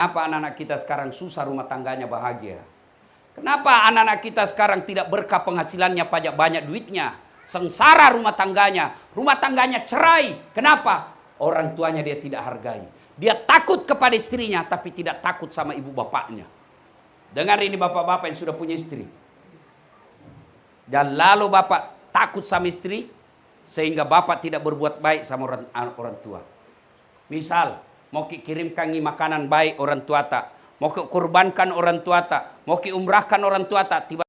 Kenapa anak-anak kita sekarang susah rumah tangganya bahagia? Kenapa anak-anak kita sekarang tidak berkah penghasilannya, pajak banyak duitnya? Sengsara rumah tangganya cerai. Kenapa? Orang tuanya dia tidak hargai. Dia takut kepada istrinya, tapi tidak takut sama ibu bapaknya. Dengar ini bapak-bapak yang sudah punya istri. Dan lalu bapak takut sama istri, sehingga bapak tidak berbuat baik sama orang tua. Misal, mau kirimkan makanan baik orang tua tak, mau kurbankan orang tua tak, mau umrahkan orang tua tak, tiba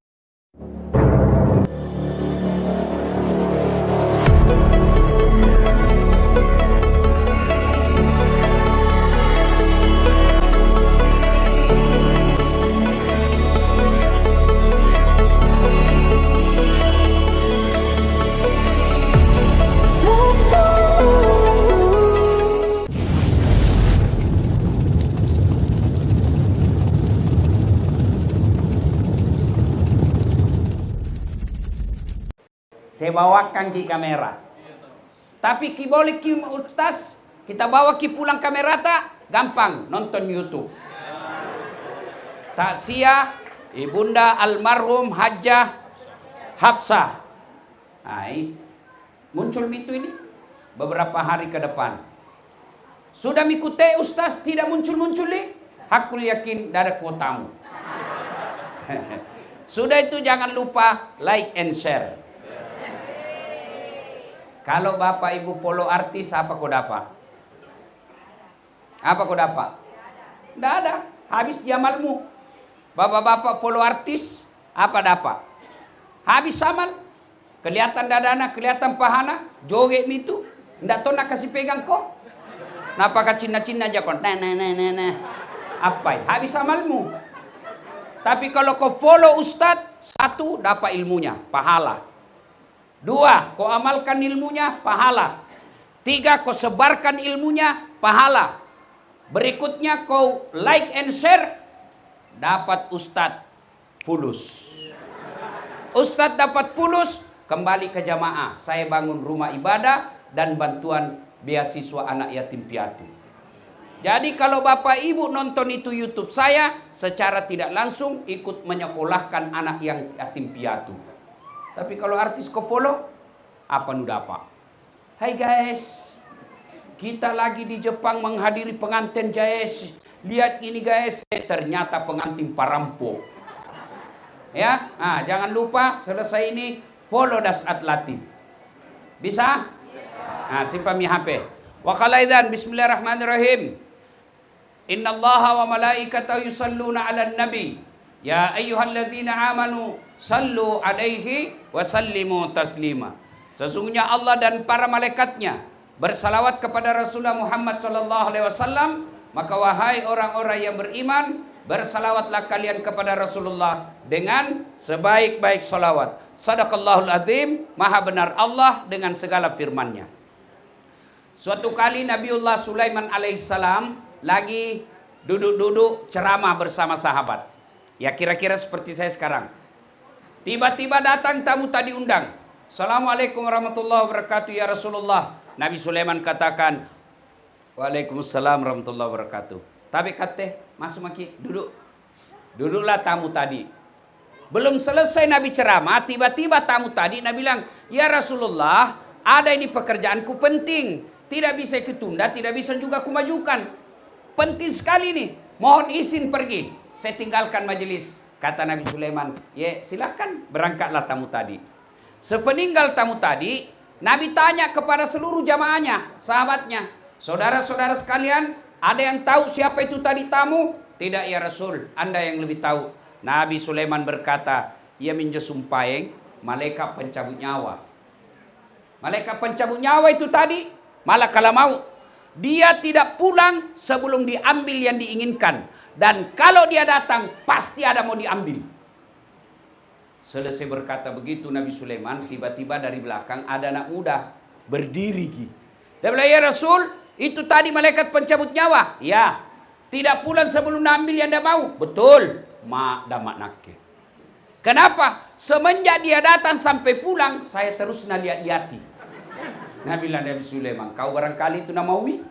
saya bawakan ki kamera. Tapi ki boleh ki ustaz, kita bawa ki pulang kamera tak? Gampang, nonton YouTube. Takziah Ibunda almarhum Hajjah Hafsah. Nah, muncul itu ini beberapa hari ke depan. Sudah mengikuti ustaz tidak muncul-muncul nih? Hakul yakin ada kuotamu. Sudah itu jangan lupa like and share. Kalau bapak ibu follow artis, apa kau dapat? Apa kau dapat? Tidak ada. Habis jamalmu. Bapak-bapak follow artis, apa dapat? Habis amal. Kelihatan dadana, kelihatan pahana, joget itu. Tidak tahu nak kasih pegang kau. Napa cina-cina aja kau? Nah. Apa? Habis amalmu. Tapi kalau kau follow ustadz, satu dapat ilmunya, pahala. Dua, kau amalkan ilmunya, pahala. Tiga, kau sebarkan ilmunya, pahala. Berikutnya kau like and share, dapat ustadz fulus. Ustadz dapat fulus, kembali ke jamaah. Saya bangun rumah ibadah dan bantuan beasiswa anak yatim piatu. Jadi kalau bapak ibu nonton itu YouTube saya, secara tidak langsung ikut menyekolahkan anak yang yatim piatu. Tapi kalau artis kau follow, apa nu dapat? Hai guys, kita lagi di Jepang menghadiri pengantin guys. Lihat ini guys, ternyata pengantin parampok. Ya, nah, jangan lupa selesai ini follow Dasat Latif. Bisa? Nah, simpan mi HP. Wa qalaidan bismillahirrahmanirrahim. Innallaha wa malaikatahu yusalluna 'alan nabi. Ya ayyuhalladzina amanu sallu alaihi wa sallimu taslima. Sesungguhnya Allah dan para malaikatnya bersalawat kepada Rasulullah Muhammad sallallahu alaihi wasallam, maka wahai orang-orang yang beriman, bersalawatlah kalian kepada Rasulullah dengan sebaik-baik salawat. Sadaqallahul azim, maha benar Allah dengan segala firman-Nya. Suatu kali Nabiullah Sulaiman alaihissalam lagi duduk-duduk ceramah bersama sahabat. Ya kira-kira seperti saya sekarang. Tiba-tiba datang tamu tadi undang. Assalamualaikum warahmatullahi wabarakatuh ya Rasulullah. Nabi Sulaiman katakan, Waalaikumsalam warahmatullahi wabarakatuh. Tapi kata, masuk maki, duduk. Duduklah tamu tadi. Belum selesai Nabi ceramah, tiba-tiba tamu tadi Nabi bilang, ya Rasulullah, ada ini pekerjaanku penting. Tidak bisa ketunda, tidak bisa juga kumajukan. Penting sekali nih, mohon izin pergi. Saya tinggalkan majelis. Kata Nabi Sulaiman, ya silakan berangkatlah tamu tadi. Sepeninggal tamu tadi, Nabi tanya kepada seluruh jamaahnya, sahabatnya, saudara-saudara sekalian, ada yang tahu siapa itu tadi tamu? Tidak ya Rasul, Anda yang lebih tahu. Nabi Sulaiman berkata, ia minjo sumpaheng, malaikat pencabut nyawa. Malaikat pencabut nyawa itu tadi, malah kalau mau, dia tidak pulang sebelum diambil yang diinginkan. Dan kalau dia datang, pasti ada mau diambil. Selesai berkata begitu Nabi Sulaiman, tiba-tiba dari belakang ada anak muda berdiri. Dia bilang, ya Rasul, itu tadi malaikat pencabut nyawa. Ya, tidak pulang sebelum ambil yang dia mau. Betul. Mak damak nakke. Kenapa? Semenjak dia datang sampai pulang, saya terus lihat-lihati. Nabi Sulaiman, kau barangkali itu namawi?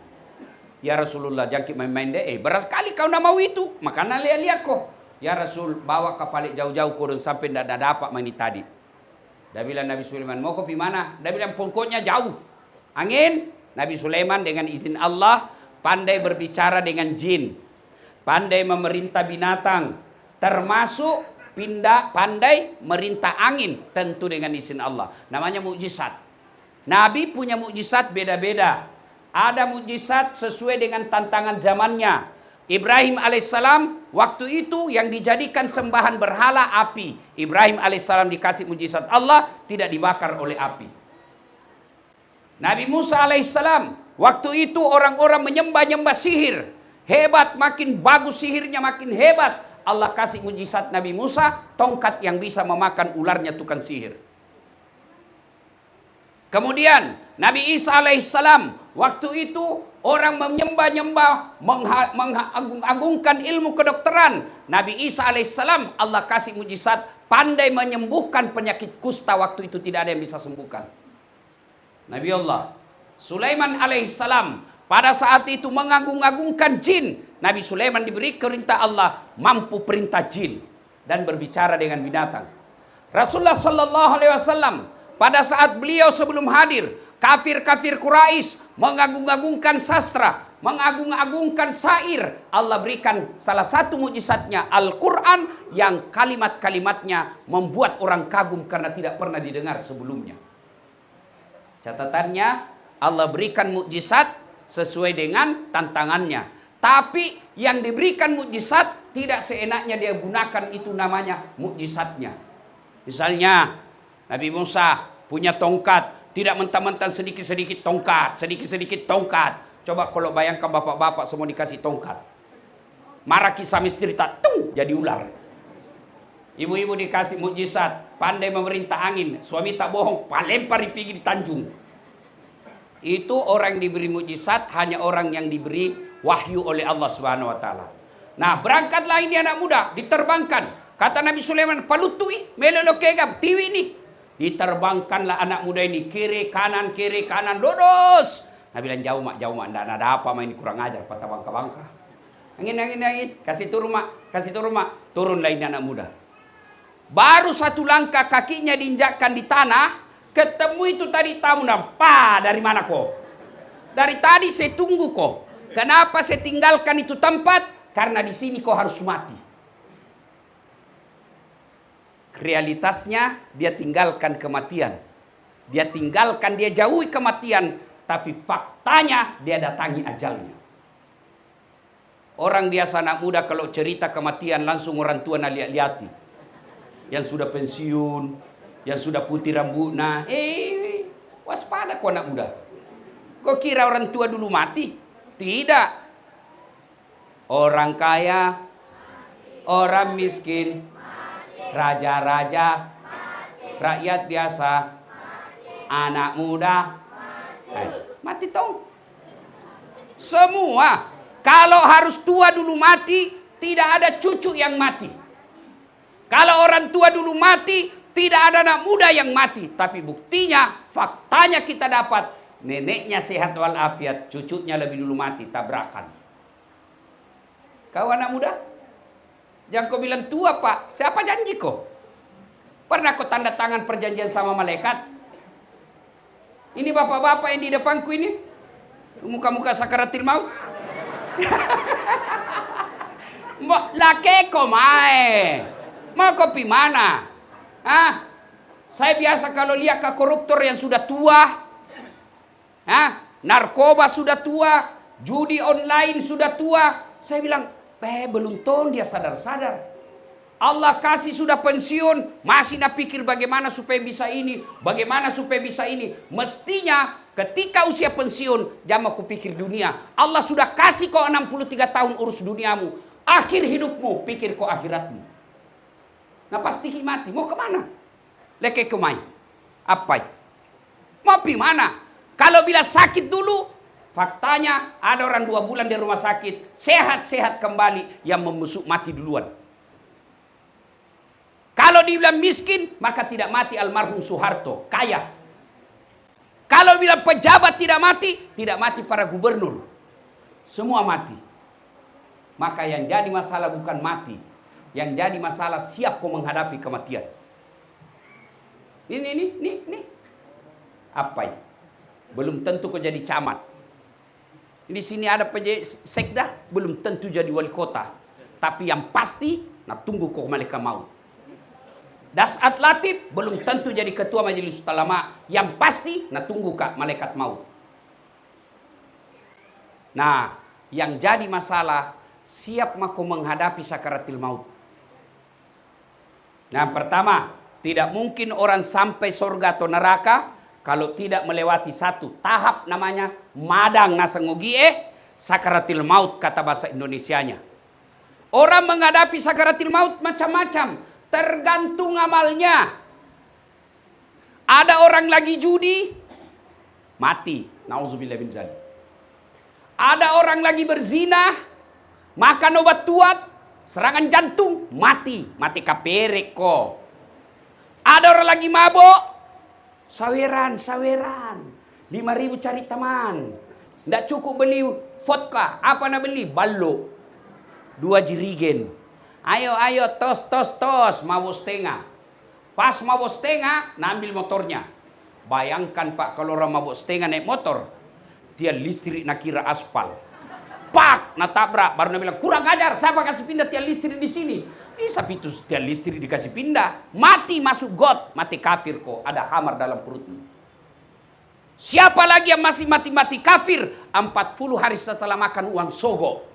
Ya Rasulullah, jangkit main-main deh. Beras kali kau nak mau itu. Makanan lihat-lihat kok. Ya Rasul, bawa kapal jauh-jauh kurun sampai tidak dapat main tadi. Dia bilang Nabi Sulaiman, mau kopi mana? Dia bilang pokoknya jauh. Angin. Nabi Sulaiman dengan izin Allah pandai berbicara dengan jin. Pandai memerintah binatang. Termasuk pandai merintah angin. Tentu dengan izin Allah. Namanya mukjizat. Nabi punya mukjizat beda-beda. Ada mukjizat sesuai dengan tantangan zamannya. Ibrahim alaihissalam waktu itu yang dijadikan sembahan berhala api. Ibrahim alaihissalam dikasih mukjizat Allah, tidak dibakar oleh api. Nabi Musa alaihissalam waktu itu orang-orang menyembah-nyembah sihir. Hebat, makin bagus sihirnya, makin hebat. Allah kasih mukjizat Nabi Musa, tongkat yang bisa memakan ularnya tukang sihir. Kemudian Nabi Isa alaihissalam waktu itu orang menyembah-nyembah, mengagung-agungkan ilmu kedokteran. Nabi Isa alaihissalam Allah kasih mujizat pandai menyembuhkan penyakit kusta, waktu itu tidak ada yang bisa sembuhkan. Nabi Allah Sulaiman alaihissalam pada saat itu mengagung-agungkan jin. Nabi Sulaiman diberi perintah Allah mampu perintah jin dan berbicara dengan binatang. Rasulullah sallallahu alaihi wasallam pada saat beliau sebelum hadir, kafir-kafir Quraisy mengagung-agungkan sastra, mengagung-agungkan syair. Allah berikan salah satu mukjizatnya Al-Quran yang kalimat-kalimatnya membuat orang kagum karena tidak pernah didengar sebelumnya. Catatannya, Allah berikan mukjizat sesuai dengan tantangannya. Tapi yang diberikan mukjizat tidak seenaknya dia gunakan, itu namanya mukjizatnya. Misalnya Nabi Musa punya tongkat, tidak mentah-mentah sedikit-sedikit tongkat, sedikit-sedikit tongkat. Coba kalau bayangkan bapak-bapak semua dikasih tongkat. Marah kisah misteri tak, tung, jadi ular. Ibu-ibu dikasih mukjizat, pandai memerintah angin. Suami tak bohong, lempar di pinggir Tanjung. Itu orang yang diberi mukjizat, hanya orang yang diberi wahyu oleh Allah Subhanahu wa taala. Nah, berangkatlah ini anak muda, diterbangkan. Kata Nabi Sulaiman, palutui, melolokegam, tiwi ini. Diterbangkanlah anak muda ini kiri kanan lurus. Nabi bilang jauh mak, ndak ada apa main kurang ajar patah bangka-bangka. Angin, kasih turun mak, turunlah ini anak muda. Baru satu langkah kakinya diinjakkan di tanah, ketemu itu tadi tamu nampak dari mana kok? Dari tadi saya tunggu kok. Kenapa saya tinggalkan itu tempat? Karena di sini kau harus mati. Realitasnya dia tinggalkan kematian. Dia jauhi kematian. Tapi faktanya dia datangi ajalnya. Orang biasa anak muda kalau cerita kematian langsung orang tua lihat-lihati. Yang sudah pensiun, yang sudah putih rambutnya. Waspada kau anak muda. Kau kira orang tua dulu mati? Tidak. Orang kaya, orang miskin, raja-raja, rakyat biasa, anak muda, mati tong. Semua. Kalau harus tua dulu mati, tidak ada cucu yang mati. Kalau orang tua dulu mati, tidak ada anak muda yang mati. Tapi buktinya, faktanya kita dapat, neneknya sehat walafiat, cucunya lebih dulu mati, tabrakan. Kau anak muda? Jangan kau bilang tua pak, siapa janji kau? Pernah kau tanda tangan perjanjian sama malaikat? Ini bapak-bapak yang di depanku ini, muka-muka sakaratil maut. Laki kau mau kopi mana? Saya biasa kalau lihat ke koruptor yang sudah tua, narkoba sudah tua, judi online sudah tua, saya bilang, belum tahu dia sadar-sadar. Allah kasih sudah pensiun, masih nak pikir bagaimana supaya bisa ini, bagaimana supaya bisa ini. Mestinya ketika usia pensiun, jangan aku pikir dunia. Allah sudah kasih kau 63 tahun urus duniamu. Akhir hidupmu, pikir kau akhiratmu. Nah pasti mati, mau kemana? Leke kemai. Apa? Mau pi mana? Kalau bila sakit dulu, faktanya ada orang 2 bulan di rumah sakit, sehat-sehat kembali, yang memusuk mati duluan. Kalau dibilang miskin, maka tidak mati almarhum Soeharto, kaya. Kalau bilang pejabat tidak mati para gubernur. Semua mati. Maka yang jadi masalah bukan mati. Yang jadi masalah siap kau menghadapi kematian. Ini. Apa ini? Belum tentu kau jadi camat. Di sini ada sekda, belum tentu jadi wali kota. Tapi yang pasti, tunggu kau malaikat maut. Dasat Latif belum tentu jadi ketua majelis ulama. Yang pasti, tunggu kak malaikat maut. Nah, yang jadi masalah, siap kau menghadapi sakaratil maut. Nah, pertama, tidak mungkin orang sampai surga atau neraka kalau tidak melewati satu tahap namanya madang nasangugie sakaratil maut kata bahasa Indonesianya. Orang menghadapi sakaratil maut macam-macam. Tergantung amalnya. Ada orang lagi judi, mati. Nauzubillah min dzalik. Ada orang lagi berzina, makan obat tuat, serangan jantung, mati. Mati kaperek kok. Ada orang lagi mabok, saweran. 5.000 cari teman. Nggak cukup beli vodka. Apa nak beli? Ballo. 2 jirigen. Ayo, tos, mabuk setengah. Pas mabuk setengah, ambil motornya. Bayangkan Pak, kalau orang mabuk setengah naik motor, dia listrik nak kira aspal. Pak, tabrak. Baru nak bilang, kurang ajar, siapa kasih pindah tiang listrik di sini? Bisa itu tiang listrik dikasih pindah. Mati masuk got, mati kafir kok. Ada hamar dalam perutmu. Siapa lagi yang masih mati-mati kafir? 40 hari setelah makan uang sogo.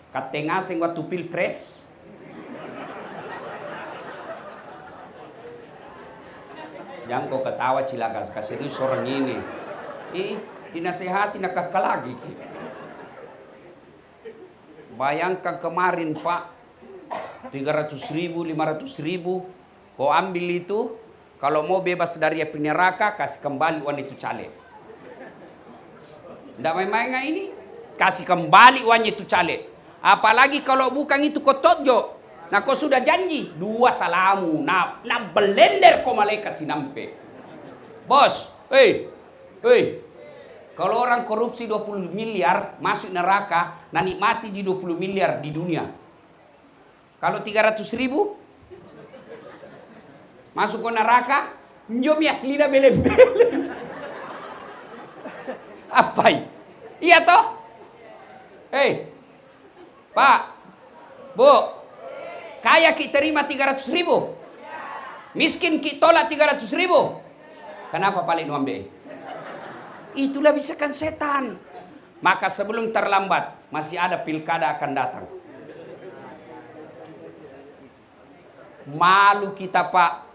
Katengah sing waktu pilpres. Jangan kau ketawa cilakas, serius orang ini. Dinasehati nak kakak lagi. Bayangkan kemarin Pak, 300.000, 500.000, kau ambil itu, kalau mau bebas dari api neraka, kasih kembali uang itu caleg. Tidak main-main ini, kasih kembali uangnya itu caleg. Apalagi kalau bukan itu kau tojo. Nah kau sudah janji 2 salamu. Nah belender kau malaikat sinampe. Bos, kalau orang korupsi 20 miliar masuk neraka, nikmati di 20 miliar di dunia. Kalau 300.000 masuk ke neraka, njom ya selida belen-belen. Apa? Iya toh? Pak, Bu, kaya kita terima 300.000, miskin kita tolak 300.000. Kenapa paling nuambe? Itulah bisikan setan. Maka sebelum terlambat, masih ada pilkada akan datang. Malu kita Pak,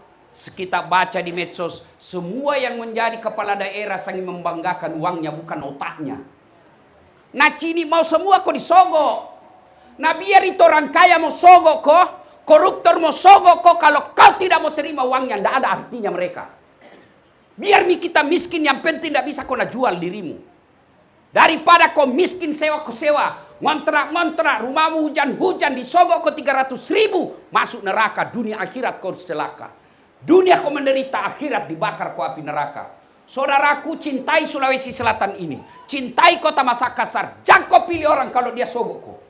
kita baca di medsos, semua yang menjadi kepala daerah sangat membanggakan uangnya bukan otaknya. Nah cini mau semua kok disogok. Nah biar itu orang kaya mau sogok kok, koruptor mau sogok kok, kalau kau tidak mau terima uangnya, tidak ada artinya mereka. Biar kita miskin, yang penting tidak bisa kau jual dirimu. Daripada kau miskin sewa, ngontrak, rumahmu hujan-hujan, disogok kau 300.000, masuk neraka, dunia akhirat kau celaka. Dunia kau menderita, akhirat dibakar kau api neraka. Saudaraku, cintai Sulawesi Selatan ini, cintai kota Makassar, jangan kau pilih orang kalau dia sogok kau.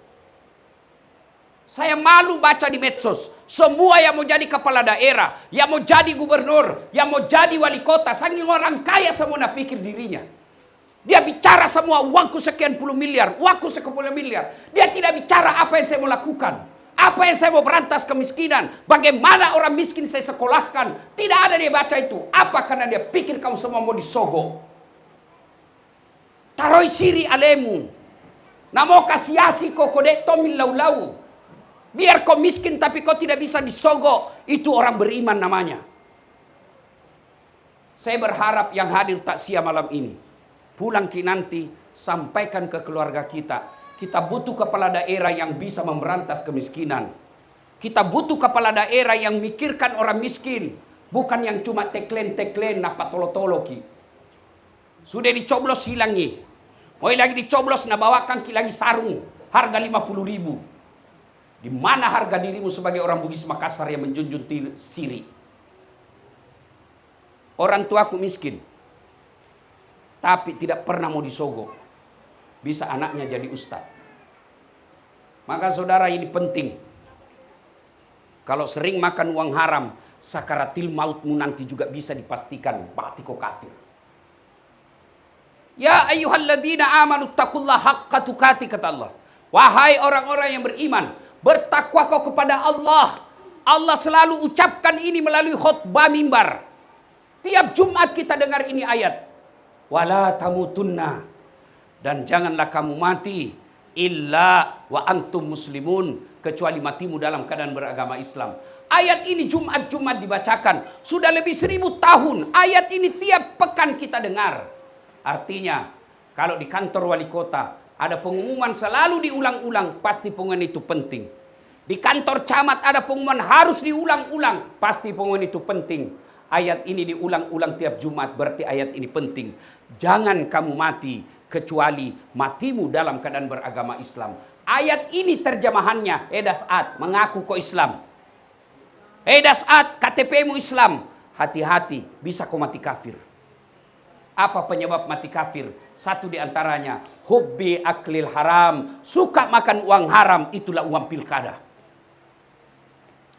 Saya malu baca di medsos. Semua yang mau jadi kepala daerah, yang mau jadi gubernur, yang mau jadi wali kota, saking orang kaya semua nak pikir dirinya. Dia bicara semua, uangku sekian puluh miliar, uangku sekian puluh miliar. Dia tidak bicara apa yang saya mau lakukan. Apa yang saya mau berantas kemiskinan. Bagaimana orang miskin saya sekolahkan. Tidak ada dia baca itu. Apa karena dia pikir kamu semua mau disogok. Taroi siri alemu. Namo kasiasi kok kodek tomil lau-lau. Biar kau miskin tapi kau tidak bisa disogok. Itu orang beriman namanya. Saya berharap yang hadir takziah malam ini, pulang nanti sampaikan ke keluarga kita. Kita butuh kepala daerah yang bisa memberantas kemiskinan. Kita butuh kepala daerah yang mikirkan orang miskin. Bukan yang cuma teklen-teklen napa tolo-tolo ki. Sudah dicoblos hilangi. Mau lagi dicoblos na bawakan ki lagi sarung. Harga 50.000. Di mana harga dirimu sebagai orang Bugis Makassar yang menjunjung siri? Orang tuaku miskin, tapi tidak pernah mau disogok. bisa anaknya jadi ustadz. Maka saudara, ini penting. Kalau sering makan uang haram, sakaratil mautmu nanti juga bisa dipastikan mati kau kafir. Ya ayyuhalladzina amanu taqullaha haqqa tuqatih, kata Allah. Wahai orang-orang yang beriman, bertakwa kau kepada Allah. Allah selalu ucapkan ini melalui khutbah mimbar. Tiap Jumat kita dengar ini ayat. Wala tamutunna, dan janganlah kamu mati illa wa antum muslimun, kecuali matimu dalam keadaan beragama Islam. Ayat ini Jumat-Jumat dibacakan. Sudah lebih 1000 tahun. Ayat ini tiap pekan kita dengar. Artinya, kalau di kantor wali kota ada pengumuman selalu diulang-ulang, pasti pengumuman itu penting. Di kantor camat ada pengumuman harus diulang-ulang, pasti pengumuman itu penting. Ayat ini diulang-ulang tiap Jumat, berarti ayat ini penting. Jangan kamu mati kecuali matimu dalam keadaan beragama Islam. Ayat ini terjemahannya, dasat, mengaku kau Islam. Dasat, KTP-mu Islam. Hati-hati, bisa kau mati kafir. Apa penyebab mati kafir? Satu di antaranya, hubbi aklil haram. Suka makan uang haram, itulah uang pilkada.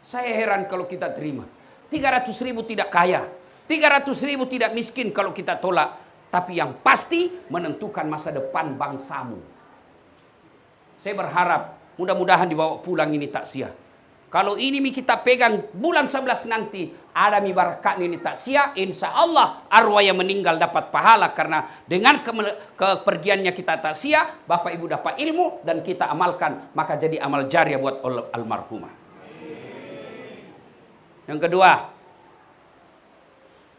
Saya heran kalau kita terima. 300.000 tidak kaya, 300.000 tidak miskin kalau kita tolak. Tapi yang pasti menentukan masa depan bangsamu. Saya berharap mudah-mudahan dibawa pulang ini takziah. Kalau ini kita pegang bulan 11 nanti, ada barakat ini takziah, insya Allah arwah yang meninggal dapat pahala. Karena dengan kepergiannya kita takziah, Bapak Ibu dapat ilmu dan kita amalkan, maka jadi amal jariah buat almarhumah. Yang kedua,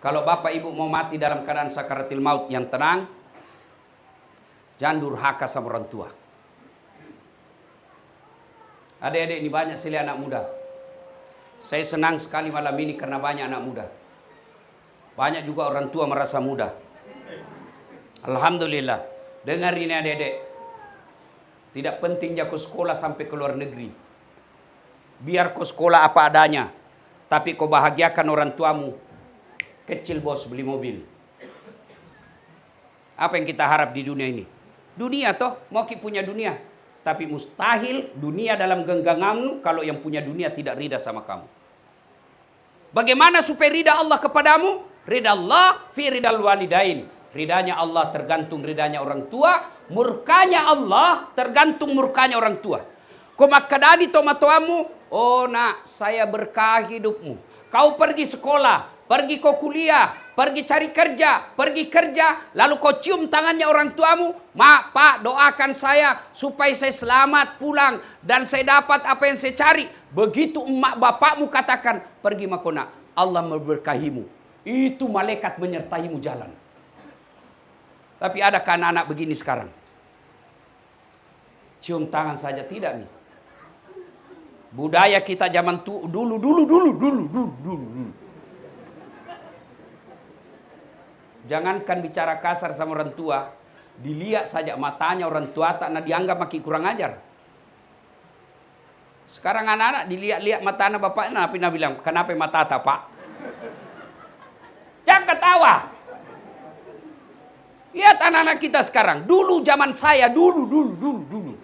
kalau Bapak Ibu mau mati dalam keadaan sakaratil maut yang tenang, jangan durhaka sama orang tua. Adik-adik ini banyak sekali anak muda. Saya senang sekali malam ini karena banyak anak muda. Banyak juga orang tua merasa muda. Alhamdulillah. Dengar ini adik-adik. Tidak pentingnya kau sekolah sampai ke luar negeri. Biar kau sekolah apa adanya, tapi kau bahagiakan orang tuamu. Kecil bos beli mobil. Apa yang kita harap di dunia ini? Dunia toh, mau ki punya dunia. Tapi mustahil dunia dalam genggamanmu kalau yang punya dunia tidak rida sama kamu. Bagaimana supaya rida Allah kepadamu? Rida Allah fi ridal walidain. Ridanya Allah tergantung ridanya orang tua. Murkanya Allah tergantung murkanya orang tua. Kau makadani tomatoamu, oh nak, saya berkah hidupmu. Kau pergi sekolah, pergi kau kuliah, pergi cari kerja, lalu kau cium tangannya orang tuamu, mak, pak, doakan saya supaya saya selamat pulang dan saya dapat apa yang saya cari. Begitu emak bapakmu katakan, pergi makona, Allah memberkahimu. Itu malaikat menyertaimu jalan. Tapi adakah anak-anak begini sekarang? Cium tangan saja tidak nih. Budaya kita zaman dulu. Jangankan bicara kasar sama orang tua, dilihat saja matanya orang tua tak dianggap makin kurang ajar. Sekarang anak-anak dilihat-lihat mata anak bapaknya, Nabi bilang, kenapa mata tak pak? Jangan ketawa. Lihat anak-anak kita sekarang. Dulu zaman saya, dulu.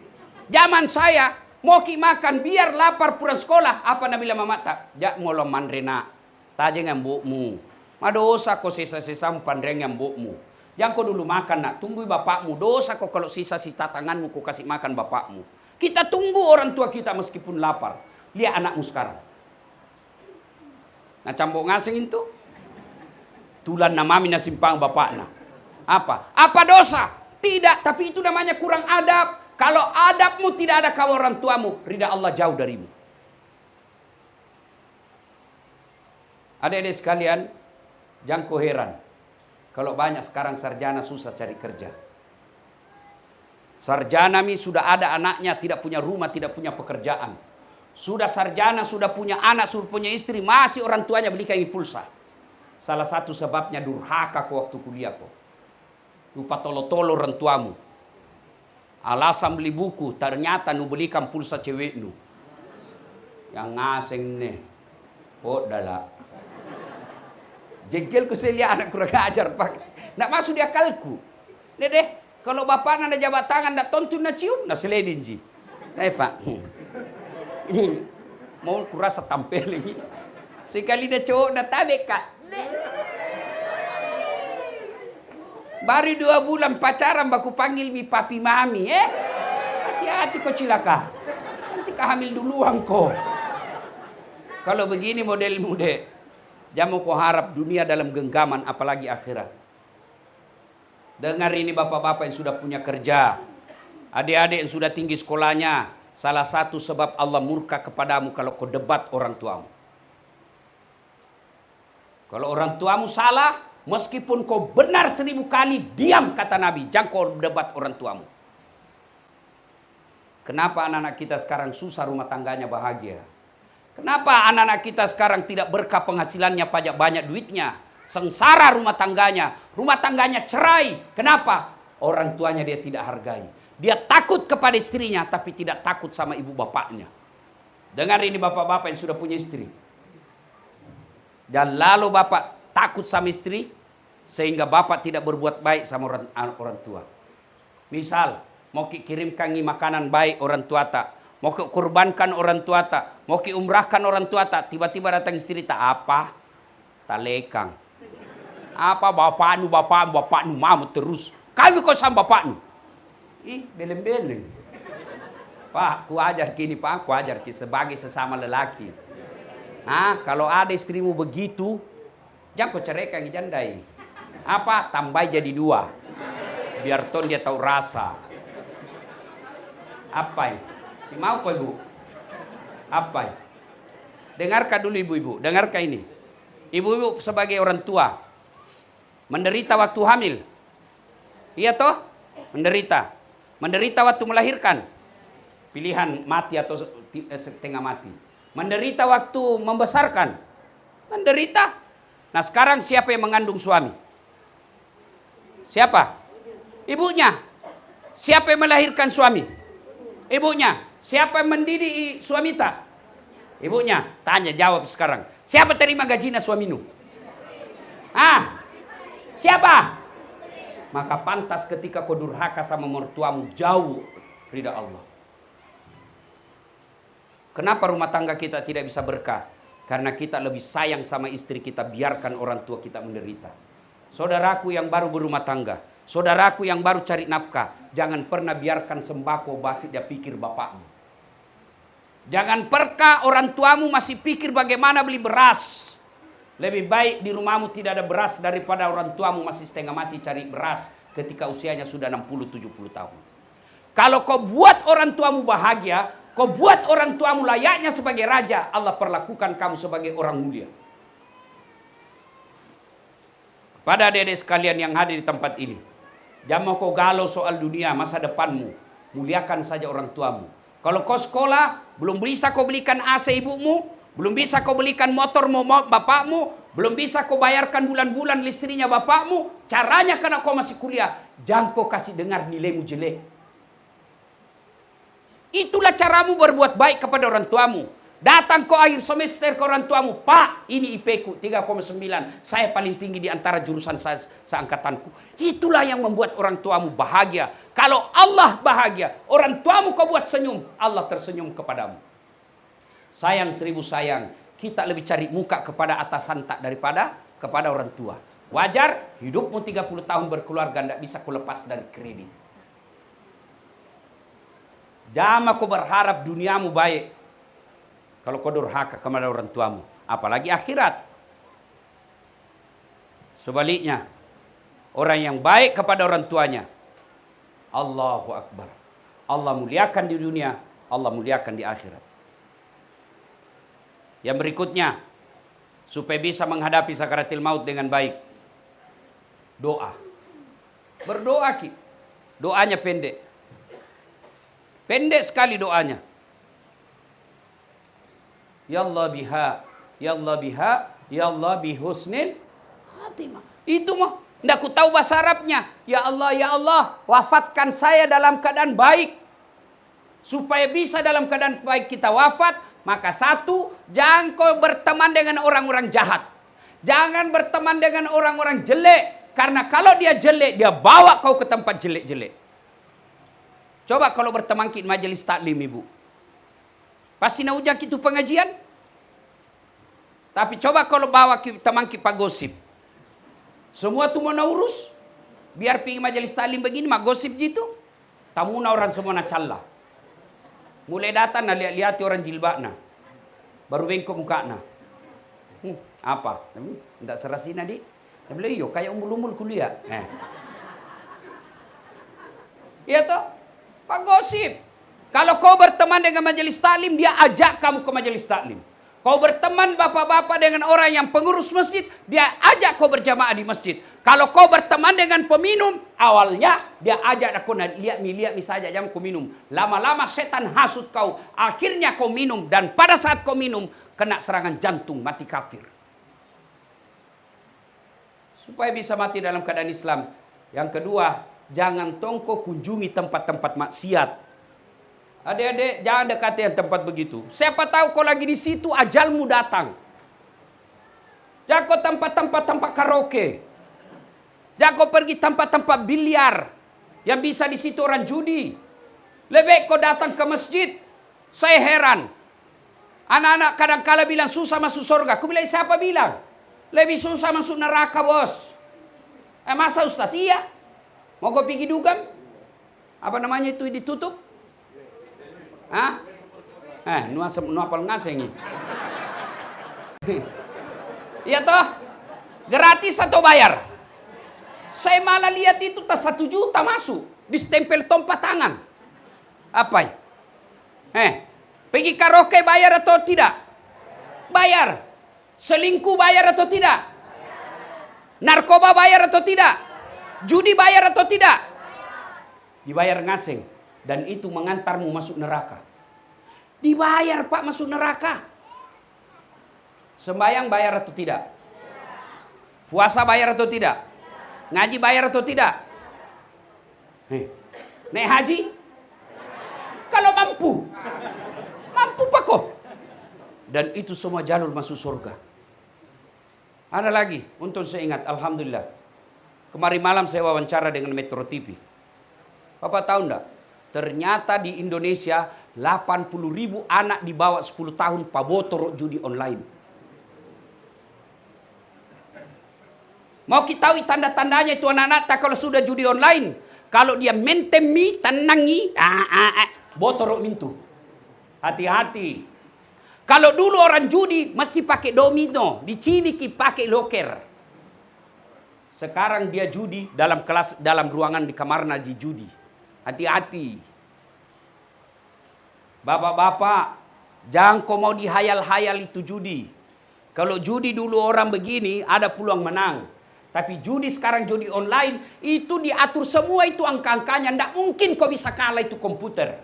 Zaman saya, mau ki makan biar lapar pulang sekolah. Apa Nabi bilang mama tak? Jak ngolong mandrena. Tajeng mbokmu. Madosa kau sisa-sisa pandreng yang mbokmu. Jangan kau dulu makan nak. Tunggu bapakmu. Dosa kau kalau sisa-sisa tanganmu kau kasih makan bapakmu. Kita tunggu orang tua kita meskipun lapar. Lihat anakmu sekarang. Nah cambok ngasing itu. Tulan namami nasimpang bapakna. Apa dosa? Tidak, tapi itu namanya kurang adab. Kalau adabmu tidak ada kau orang tuamu, ridha Allah jauh darimu. Adik-adik sekalian, jangan kau heran kalau banyak sekarang sarjana susah cari kerja. Sarjana sudah ada anaknya, tidak punya rumah, tidak punya pekerjaan. Sudah sarjana, sudah punya anak, sudah punya istri, masih orang tuanya belikan pulsa. Salah satu sebabnya durhaka kau waktu kuliah kau. Lupa tolo-tolo orang tuamu. Alasan beli buku, ternyata nu belikan pulsa cewek nu. Yang ngaseng nih. Oh dala. Jengkelku saya lihat anak kurang ajar pak. Nak masuk di akalku. Deh. Kalau bapak nanda jabat tangan, ndak tonton na cium, na seledin ji. Pak. Ini mau kurasa tampil ini. Sekali dah cowok dah tabek kak. Baru 2 bulan pacaran baku panggil mi papi mami, hati-hati kau cilaka. Nanti kau hamil duluan kau. Kalau begini model muda, jamu kau harap dunia dalam genggaman, apalagi akhirat. Dengar ini bapak-bapak yang sudah punya kerja, adik-adik yang sudah tinggi sekolahnya. Salah satu sebab Allah murka kepadamu kalau kau debat orang tuamu. Kalau orang tuamu salah, meskipun kau benar 1000 kali, diam kata Nabi. Jangan kau debat orang tuamu. Kenapa anak-anak kita sekarang susah rumah tangganya bahagia? Kenapa anak-anak kita sekarang tidak berkah penghasilannya, pajak banyak duitnya? Sengsara rumah tangganya cerai. Kenapa? Orang tuanya dia tidak hargai. Dia takut kepada istrinya, tapi tidak takut sama ibu bapaknya. Dengar ini bapak-bapak yang sudah punya istri. Dan lalu bapak takut sama istri, sehingga bapak tidak berbuat baik sama orang tua. Misal, mau kirimkan makanan baik orang tua tak, mau kurbankan orang tua tak, mau umrahkan orang tua tak, tiba-tiba datang istri tak apa, tak lekang. Apa bapaknu mamu terus. Kami kau sama bapaknu. Beleng-beleng. Pak, ku ajar kini pak, ku ajar kini sebagai sesama lelaki. Kalau ada istrimu begitu, jangan kau ceraikan jandai. Apa? Tambah jadi 2. Biar ton dia tahu rasa. Apa? Si mau kau ibu? Apa? Dengarkan dulu ibu-ibu, dengarkan ini. Ibu-ibu sebagai orang tua, menderita waktu hamil. Iya toh? Menderita. Menderita waktu melahirkan. Pilihan mati atau setengah mati. Menderita waktu membesarkan. Menderita. Nah sekarang siapa yang mengandung suami? Siapa? Ibunya. Siapa yang melahirkan suami? Ibunya. Siapa yang mendidik suami tak? Ibunya. Tanya jawab sekarang. Siapa terima gajinya suaminu? Siapa? Maka pantas ketika kau durhaka sama mertuamu, jauh ridha Allah. Kenapa rumah tangga kita tidak bisa berkah? Karena kita lebih sayang sama istri kita, biarkan orang tua kita menderita. Saudaraku yang baru berumah tangga, saudaraku yang baru cari nafkah, jangan pernah biarkan sembako basi dia pikir bapakmu. Jangan pernah orang tuamu masih pikir bagaimana beli beras. Lebih baik di rumahmu tidak ada beras daripada orang tuamu masih setengah mati cari beras ketika usianya sudah 60-70 tahun. Kalau kau buat orang tuamu bahagia, kau buat orang tuamu layaknya sebagai raja, Allah perlakukan kamu sebagai orang mulia. Pada adik-adik sekalian yang hadir di tempat ini, jangan kau galau soal dunia, masa depanmu. Muliakan saja orang tuamu. Kalau kau sekolah, belum bisa kau belikan AC ibumu, belum bisa kau belikan motor bapakmu, belum bisa kau bayarkan bulan-bulan listrinya bapakmu, caranya karena kau masih kuliah, jangan kau kasih dengar nilaimu jelek. Itulah caramu berbuat baik kepada orang tuamu. Datang kau akhir semester ke orang tuamu, Pak, ini IP ku 3,9, saya paling tinggi di antara jurusan saya seangkatanku. Itulah yang membuat orang tuamu bahagia. Kalau Allah bahagia, orang tuamu kau buat senyum, Allah tersenyum kepadamu. Sayang 1000 sayang, kita lebih cari muka kepada atasan tak daripada kepada orang tua. Wajar, hidupmu 30 tahun berkeluarga, tidak bisa kau lepas dari kredit. Jangan kau berharap duniamu baik kalau kau durhaka kepada orang tuamu, apalagi akhirat. Sebaliknya, orang yang baik kepada orang tuanya, Allahu Akbar, Allah muliakan di dunia, Allah muliakan di akhirat. Yang berikutnya, supaya bisa menghadapi sakaratil maut dengan baik, doa. Berdoa ki. Doanya pendek. Pendek sekali doanya. Ya Allah biha, ya Allah biha, ya Allah bihusnil khatimah. Itu mah ndak ku tahu bahasa Arabnya. Ya Allah, wafatkan saya dalam keadaan baik. Supaya bisa dalam keadaan baik kita wafat, maka satu, jangan kau berteman dengan orang-orang jahat. Jangan berteman dengan orang-orang jelek. Karena kalau dia jelek, dia bawa kau ke tempat jelek-jelek. Coba kalau berteman di majelis taklim, ibu. Pasti naujak itu pengajian. Tapi coba kalau bawa teman kita gosip. Semua tu mau urus. Biar pergi majelis taklim begini, mak gosip gitu. Tamuna orang semua nak calla. Mulai datang na lihat orang jilbabna. Baru bengkok mukana. Apa? Tidak serasi nadi. Dia bilang, iyo kayak umbul-umbul kuliah. Iya toh? Pak gosip. Kalau kau berteman dengan majelis taklim, dia ajak kamu ke majelis taklim. Kau berteman bapak-bapak dengan orang yang pengurus masjid, dia ajak kau berjamaah di masjid. Kalau kau berteman dengan peminum, awalnya dia ajak kau lihat mi saja jam kau minum. Lama-lama setan hasut kau, akhirnya kau minum, dan pada saat kau minum kena serangan jantung, mati kafir. Supaya bisa mati dalam keadaan Islam. Yang kedua, jangan tongko kunjungi tempat-tempat maksiat. Adik-adik, jangan dekati yang tempat begitu. Siapa tahu kau lagi di situ, ajalmu datang. Jangan kau tempat karaoke. Jangan kau pergi tempat-tempat biliar. Yang bisa di situ orang judi. Lebih kau datang ke masjid. Saya heran. Anak-anak kadang-kala bilang susah masuk surga. Aku bilang, siapa bilang? Lebih susah masuk neraka, bos. Masa Ustaz? Iya. Mau kau pergi dugam? Apa namanya itu ditutup? Hah? Nuapal ngaseng ini. Iya toh? Gratis atau bayar? Saya malah lihat itu tas 1 juta masuk. Distempel tompa tangan. Apa? Pergi karaoke bayar atau tidak? Bayar. Selingkuh bayar atau tidak? Narkoba bayar atau tidak? Judi bayar atau tidak? Dibayar ngaseng. Dan itu mengantarmu masuk neraka. Dibayar Pak masuk neraka. Sembayang bayar atau tidak? Puasa bayar atau tidak? Ngaji bayar atau tidak? Naik haji? Kalau mampu. Mampu Pak kok. Dan itu semua jalur masuk surga. Ada lagi, untuk saya ingat, alhamdulillah. Kemarin malam saya wawancara dengan Metro TV. Bapak tahu enggak? Ternyata di Indonesia 80.000 anak di bawah 10 tahun pabotor judi online. Mau kita tahu tanda-tandanya itu anak-anak tak kalau sudah judi online. Kalau dia mentemi, tenangi, botorok mintu. Hati-hati. Kalau dulu orang judi mesti pakai domino, di sini pakai loker. Sekarang dia judi dalam kelas, dalam ruangan di kamarnya di judi. Hati-hati. Bapak-bapak, jangan kau mau dihayal-hayal itu judi. Kalau judi dulu orang begini ada peluang menang. Tapi judi sekarang judi online itu diatur semua itu angka-angkanya. Tidak mungkin kau bisa kalah itu komputer.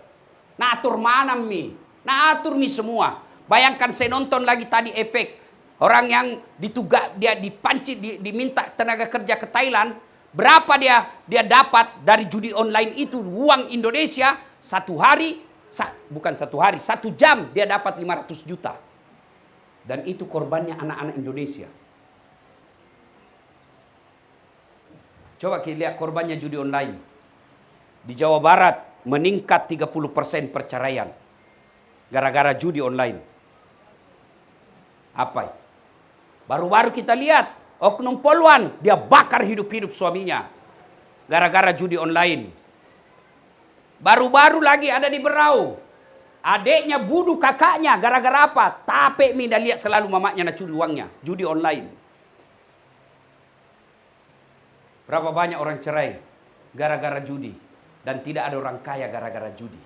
Nah atur mana mi? Nah atur mi semua. Bayangkan saya nonton lagi tadi efek. Orang yang dia dipanci, diminta tenaga kerja ke Thailand. Berapa dia dapat dari judi online itu uang Indonesia 1 hari, bukan 1 hari, 1 jam dia dapat 500 juta. Dan itu korbannya anak-anak Indonesia. Coba kita lihat korbannya judi online. Di Jawa Barat meningkat 30% perceraian. Gara-gara judi online. Apa? Baru-baru kita lihat oknum poluan dia bakar hidup-hidup suaminya gara-gara judi online. Baru-baru lagi ada di Berau, adiknya bunuh kakaknya gara-gara apa? Tape mi dan lihat selalu mamanya nak curi uangnya judi online. Berapa banyak orang cerai gara-gara judi dan tidak ada orang kaya gara-gara judi.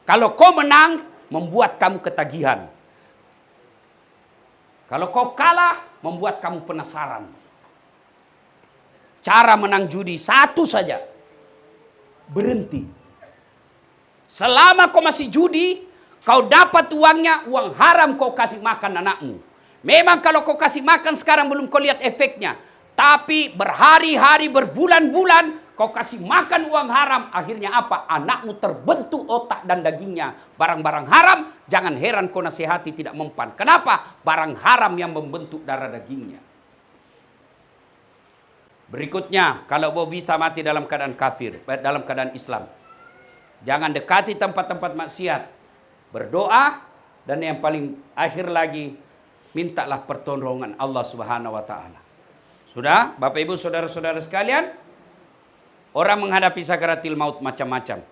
Kalau kau menang membuat kamu ketagihan. Kalau kau kalah, membuat kamu penasaran. Cara menang judi satu saja. Berhenti. Selama kau masih judi, kau dapat uangnya, uang haram kau kasih makan anakmu. Memang kalau kau kasih makan sekarang belum kau lihat efeknya. Tapi berhari-hari, berbulan-bulan, kau kasih makan uang haram. Akhirnya apa? Anakmu terbentuk otak dan dagingnya. Barang-barang haram, jangan heran kau nasihati tidak mempan. Kenapa? Barang haram yang membentuk darah dagingnya. Berikutnya, kalau mau bisa mati dalam keadaan kafir, dalam keadaan Islam. Jangan dekati tempat-tempat maksiat. Berdoa, dan yang paling akhir lagi, mintalah pertolongan Allah Subhanahu wa taala. Sudah, Bapak Ibu, saudara-saudara sekalian, orang menghadapi sakaratil maut macam-macam.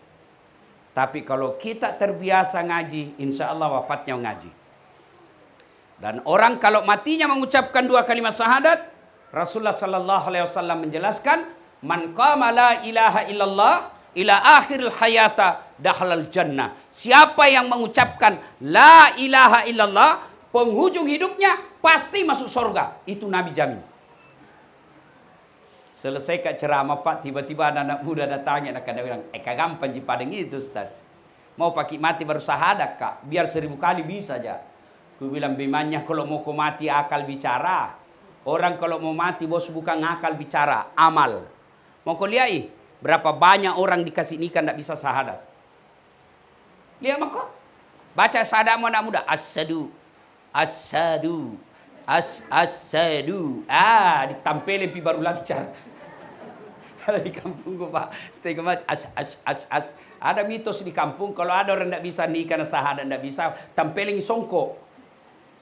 Tapi kalau kita terbiasa ngaji, insya Allah wafatnya ngaji. Dan orang kalau matinya mengucapkan 2 kalimat syahadat, Rasulullah sallallahu alaihi wasallam menjelaskan, man qama la ilaha illallah ila akhiril hayata dakhalal jannah. Siapa yang mengucapkan la ilaha illallah penghujung hidupnya pasti masuk surga. Itu Nabi jamin. Selesai kat ceramah Pak, tiba-tiba anak muda datangnya, nak kena bilang, kagampang ji padang itu Ustaz. Mau pakai mati baru syahadat Kak, biar 1000 kali bisa aja. Ku bilang bimannya kalau mau kau mati akal bicara. Orang kalau mau mati bos bukan ngakal bicara, amal. Mau kau lihat berapa banyak orang dikasih nikah tidak bisa syahadat. Lihat mako. Baca syahadat anak muda. Asyhadu. Asyhadu. Asyhadu. Ditampilin pi baru lancar. Kalau di kampung gua Pak, setengah ada mitos di kampung kalau ada orang tidak bisa nikah syahadat tidak bisa, tampilin songkok.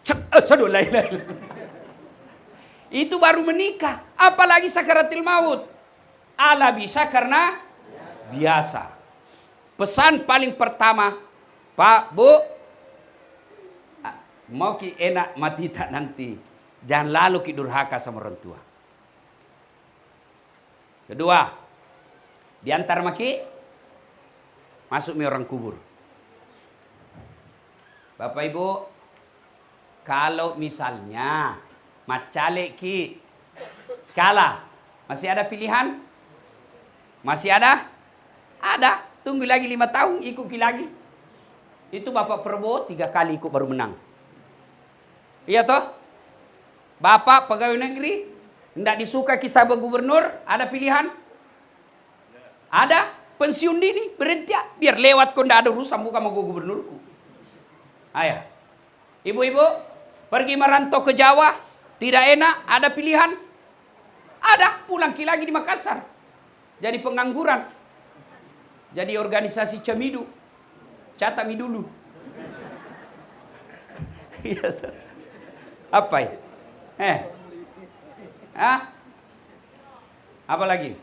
Cek, asyhadu la ilaha illallah. Itu baru menikah, apalagi sakaratil maut. Allah bisa karena biasa. Pesan paling pertama, Pak, Bu, mau ki enak mati tak nanti, jangan lalu ki durhaka sama orang tua. Kedua, diantar maki masuk mi orang kubur. Bapak Ibu, kalau misalnya macale ki kalah, masih ada pilihan? Masih ada? Ada. Tunggu lagi 5 tahun, ikut ki lagi. Itu Bapak Prabowo 3 kali ikut baru menang. Iya toh? Bapak pegawai negeri, tidak disuka kisah gubernur, ada pilihan? Ada. Pensiun dini, berhenti ya. Biar lewat kau tidak ada urusan, bukan mau gubernurku. Ayah. Ibu-ibu, pergi merantau ke Jawa, tidak enak, ada pilihan? Ada, pulang ki lagi di Makassar. Jadi pengangguran. Jadi organisasi cemidu. Catat mi dulu. Apa ya? Apa lagi?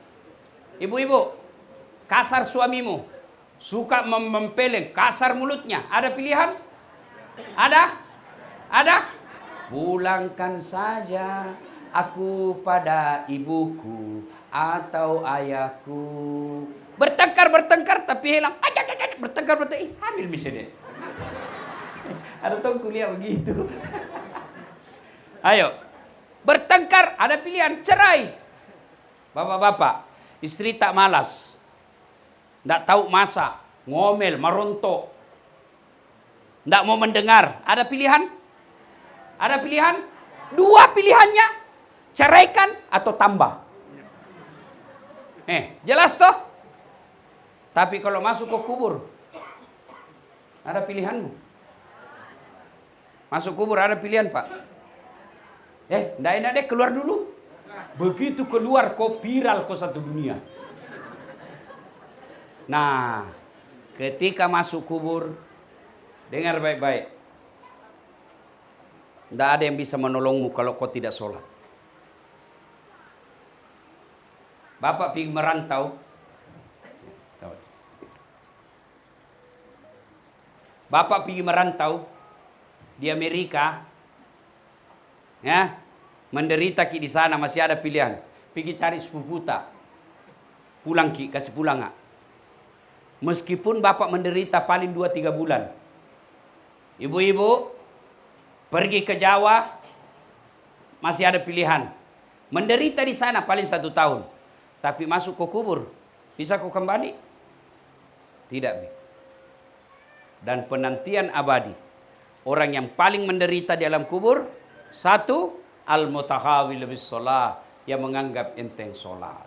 Ibu-ibu, kasar suamimu. Suka mempeleng, kasar mulutnya. Ada pilihan? Ada? Ada? Pulangkan saja aku pada ibuku atau ayahku. Bertengkar tapi hilang. Bertengkar. Hamil bisa deh. Ada tahu kuliah begitu. Ayo. Bertengkar, ada pilihan, cerai. Bapak-bapak, istri tak malas. Tidak tahu masak, ngomel, merontok. Tidak mau mendengar. Ada pilihan? Ada pilihan? 2 pilihannya. Ceraikan atau tambah. Jelas toh? Tapi kalau masuk ke kubur, ada pilihanmu. Masuk kubur ada pilihan Pak. Tidak enak deh, keluar dulu. Begitu keluar kau viral kau satu dunia. Nah, ketika masuk kubur, dengar baik-baik. Tidak ada yang bisa menolongmu kalau kau tidak sholat. Bapak pergi merantau. Bapak pergi merantau di Amerika. Ya, menderita ki di sana masih ada pilihan. Pergi cari sepupu tak. Pulang ki, kasih pulang nggak? Meskipun bapak menderita paling 2-3 bulan. Ibu-ibu, pergi ke Jawa, masih ada pilihan. Menderita di sana paling 1 tahun. Tapi masuk ke kubur, bisa kau kembali? Tidak. Dan penantian abadi. Orang yang paling menderita di alam kubur, 1, al-mutahawil bis sholat, yang menganggap enteng sholat.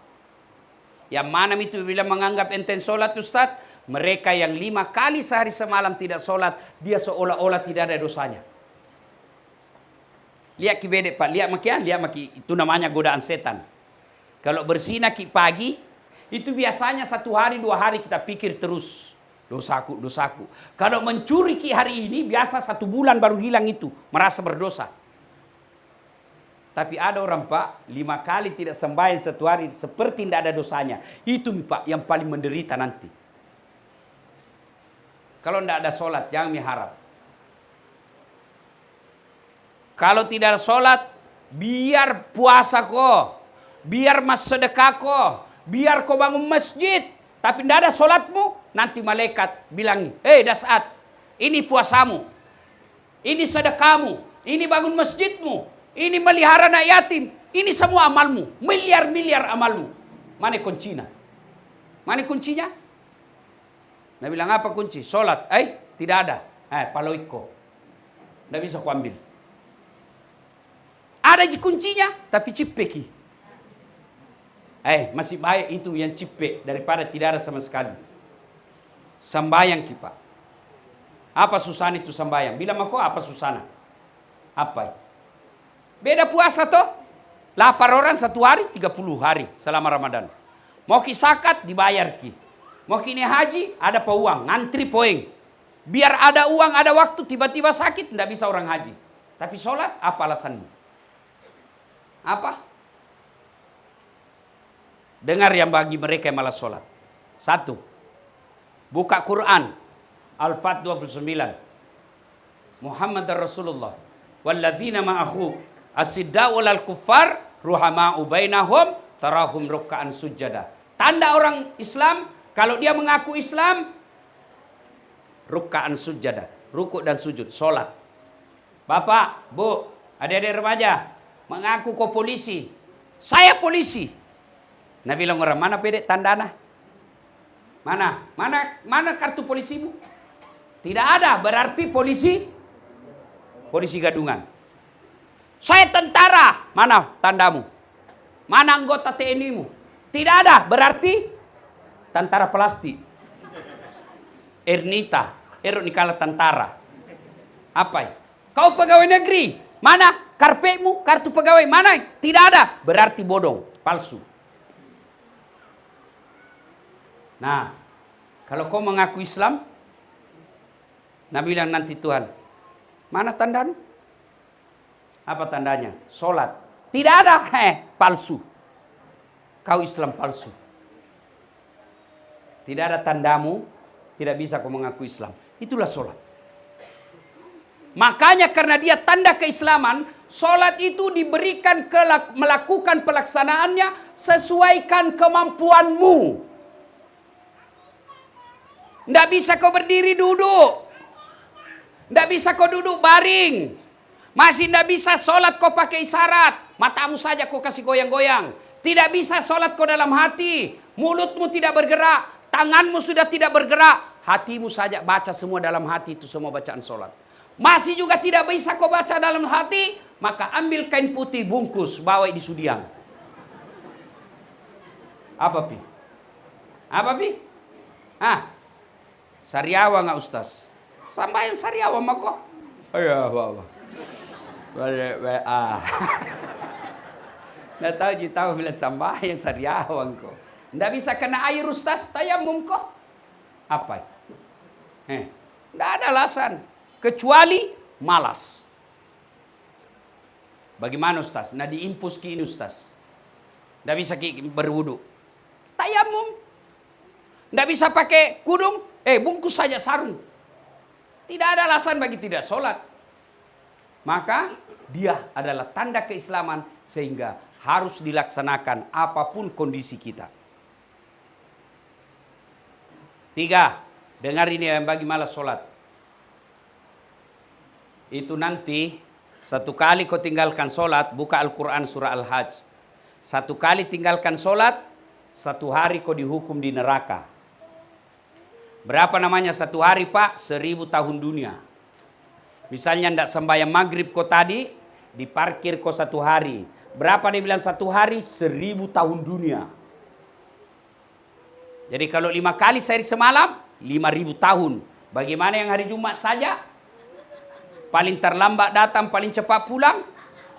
Yang mana itu bila menganggap enteng sholat Ustaz? Mereka yang 5 kali sehari semalam tidak sholat, dia seolah-olah tidak ada dosanya. Lihat ki bedek Pak, lihat maki, itu namanya godaan setan. Kalau berzina ki pagi, itu biasanya 1 hari 2 hari kita pikir terus. Dosaku, dosaku. Kalau mencuri ki hari ini, biasa 1 bulan baru hilang itu. Merasa berdosa. Tapi ada orang Pak, 5 kali tidak sembahyang 1 hari, seperti tidak ada dosanya. Itu Pak yang paling menderita nanti. Kalau tidak ada sholat, jangan miharap. Kalau tidak ada sholat, biar puasa kok. Biar mas sedekah kok. Biar kau bangun masjid. Tapi tidak ada sholatmu. Nanti malaikat bilang, hei Das'at, ini puasamu. Ini sedekahmu. Ini bangun masjidmu. Ini melihara anak yatim. Ini semua amalmu. Miliar-miliar amalmu. Mana kuncinya? Mana kuncinya? Nah bilang apa kunci? Sholat. Tidak ada. Paloiko. Tidak bisa ku ambil. Ada kuncinya, tapi cipeki. Masih baik itu yang cipe daripada tidak ada sama sekali. Sembayang kita. Apa susahnya itu sembayang? Bilang aku apa susahnya? Apa? Beda puasa toh. Lapar orang 1 hari 30 hari selama Ramadan. Mau ki zakat dibayar ki. Mau ki ini haji ada uang, ngantri poeng. Biar ada uang, ada waktu tiba-tiba sakit tidak bisa orang haji. Tapi sholat apa alasanmu? Apa? Dengar yang bagi mereka yang malas sholat. 1. Buka Quran. Al-Fat 29. Muhammad Rasulullah. Walladzina ma'ahu asidda'u lal kuffar ruhama'u bainahum tarahum ruk'an sujada. Tanda orang Islam, kalau dia mengaku Islam, ruk'an sujada. Rukuk dan sujud, sholat. Bapak, Bu, adik-adik remaja, mengaku kau polisi. Saya polisi. Nah bilang orang, mana pedek tandana? Mana kartu polisimu? Tidak ada, berarti polisi gadungan. Saya tentara, mana tandamu? Mana anggota TNI-mu? Tidak ada, berarti tentara plastik. Ernita, nikala tentara. Apa? Kau pegawai negeri, mana karpetmu, kartu pegawai, mana? Tidak ada, berarti bodong, palsu. Nah, kalau kau mengaku Islam, Nabi bilang nanti Tuhan, mana tandamu? Apa tandanya? Sholat. Tidak ada, palsu. Kau Islam palsu. Tidak ada tandamu, tidak bisa kau mengaku Islam. Itulah sholat. Makanya karena dia tanda keislaman, sholat itu diberikan melakukan pelaksanaannya sesuaikan kemampuanmu. Tidak bisa kau berdiri duduk. Tidak bisa kau duduk baring. Masih tidak bisa sholat kau pakai isyarat. Matamu saja kau kasih goyang-goyang. Tidak bisa sholat kau dalam hati. Mulutmu tidak bergerak. Tanganmu sudah tidak bergerak. Hatimu saja baca semua dalam hati, itu semua bacaan sholat. Masih juga tidak bisa kau baca dalam hati. Maka ambil kain putih bungkus, bawa di sudiang. Apa pi? Apa pi? Sariawa nggak Ustaz? Sama yang Sariawa mah kok. Iya, Bapak. Balik WA. Nggak tahu bilang sama yang Sariawa kok. Nggak bisa kena air Ustaz, tayamum kok. Apa? Nggak ada alasan kecuali malas. Bagaimana Ustaz? Nah diimpus ki ini Ustaz. Nggak bisa ki berwudu. Tayamum. Nggak bisa pakai kudung. Bungkus saja sarung. Tidak ada alasan bagi tidak sholat. Maka dia adalah tanda keislaman sehingga harus dilaksanakan apapun kondisi kita. 3. Dengar ini yang bagi malas sholat. Itu nanti 1 kali kau tinggalkan sholat, buka Al-Quran surah Al-Hajj. 1 kali tinggalkan sholat, 1 hari kau dihukum di neraka. Berapa namanya 1 hari Pak? 1000 tahun dunia. Misalnya tidak sembahyang maghrib kau tadi, diparkir kau 1 hari. Berapa dia bilang 1 hari? 1000 tahun dunia. Jadi kalau 5 kali sehari semalam, 5000 tahun. Bagaimana yang hari Jumat saja? Paling terlambat datang, paling cepat pulang.